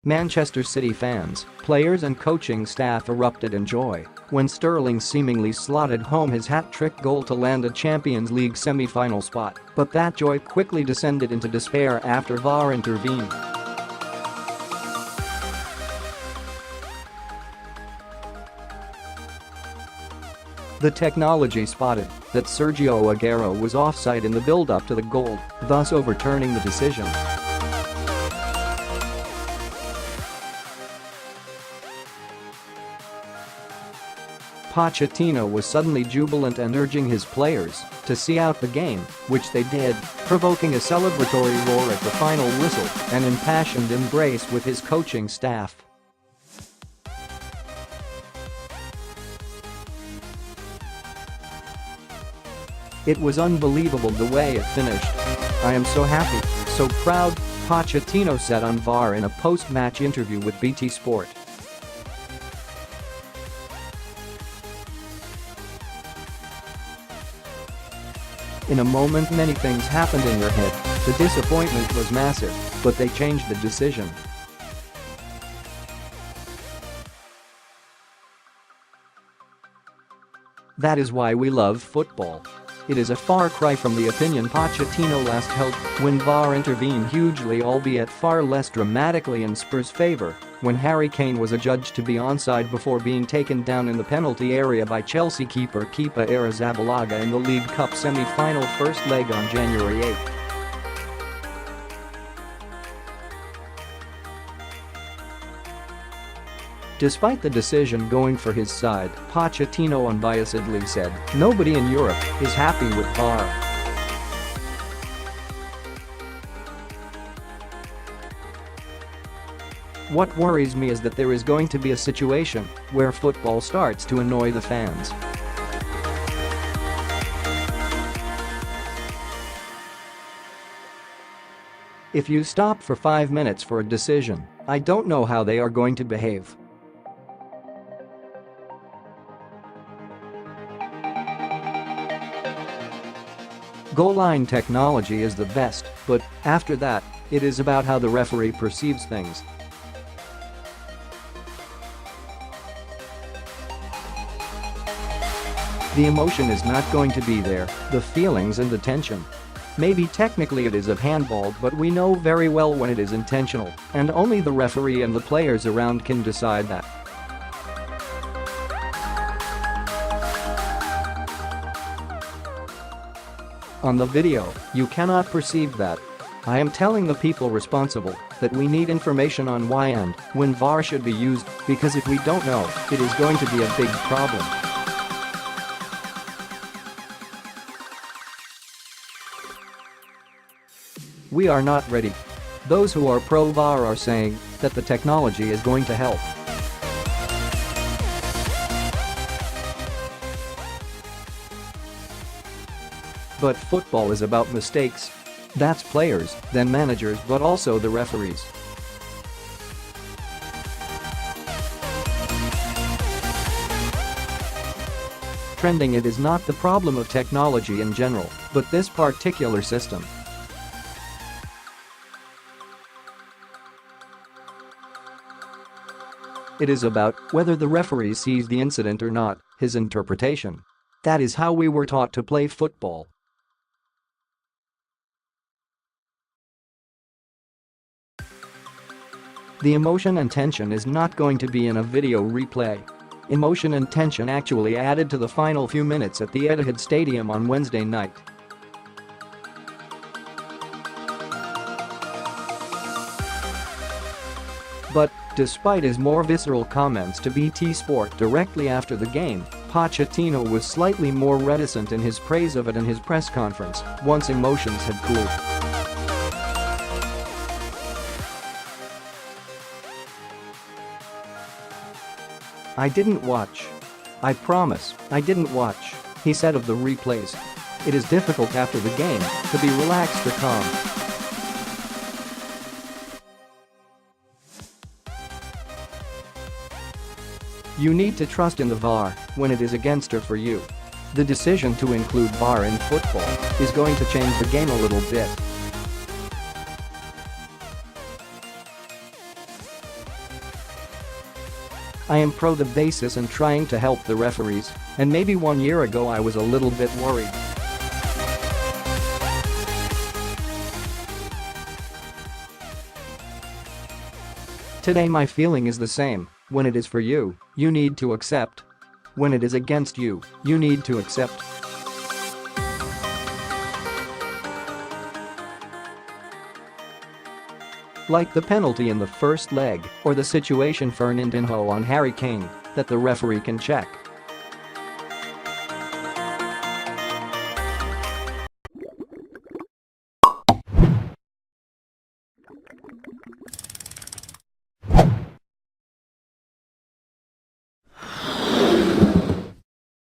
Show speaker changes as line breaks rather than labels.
Manchester City fans, players and coaching staff erupted in joy when Sterling seemingly slotted home his hat-trick goal to land a Champions League semi-final spot, but that joy quickly descended into despair after VAR intervened. The technology spotted that Sergio Aguero was offside in the build-up to the goal, thus overturning the decision. Pochettino was suddenly jubilant and urging his players to see out the game, which they did, provoking a celebratory roar at the final whistle and impassioned embrace with his coaching staff. It was unbelievable the way it finished. I am so happy, so proud, Pochettino said on VAR in a post-match interview with BT Sport. In a moment many things happened in your head. The disappointment was massive, but they changed the decision. That is why we love football. It is a far cry from the opinion Pochettino last held when VAR intervened hugely, albeit far less dramatically, in Spurs' favour, when Harry Kane was adjudged to be onside before being taken down in the penalty area by Chelsea keeper Kepa Arrizabalaga in the League Cup semi-final first leg on January 8. Despite the decision going for his side, Pochettino unbiasedly said, "Nobody in Europe is happy with VAR. What worries me is that there is going to be a situation where football starts to annoy the fans. If you stop for 5 minutes for a decision, I don't know how they are going to behave." Goalline technology is the best, but after that, it is about how the referee perceives things. The emotion is not going to be there, the feelings and the tension. Maybe technically it is of handball, but we know very well when it is intentional, and only the referee and the players around can decide that. On the video, you cannot perceive that. I am telling the people responsible that we need information on why and when VAR should be used, because if we don't know, it is going to be a big problem. We are not ready. Those who are pro-VAR are saying that the technology is going to help. But football is about mistakes. That's players, then managers, but also the referees. Trending it is not the problem of technology in general, but this particular system. It is about whether the referee sees the incident or not, his interpretation. That is how we were taught to play football. The emotion and tension is not going to be in a video replay. Emotion and tension actually added to the final few minutes at the Etihad Stadium on Wednesday night. But, despite his more visceral comments to BT Sport directly after the game, Pochettino was slightly more reticent in his praise of it in his press conference once emotions had cooled. "I didn't watch. I promise, I didn't watch," he said of the replays. "It is difficult after the game to be relaxed or calm. You need to trust in the VAR when it is against or for you. The decision to include VAR in football is going to change the game a little bit. I am pro the basis and trying to help the referees, and maybe 1 year ago I was a little bit worried. Today my feeling is the same. When it is for you, you need to accept. When it is against you, you need to accept. Like the penalty in the first leg, or the situation Fernandinho on Harry Kane, that the referee can check.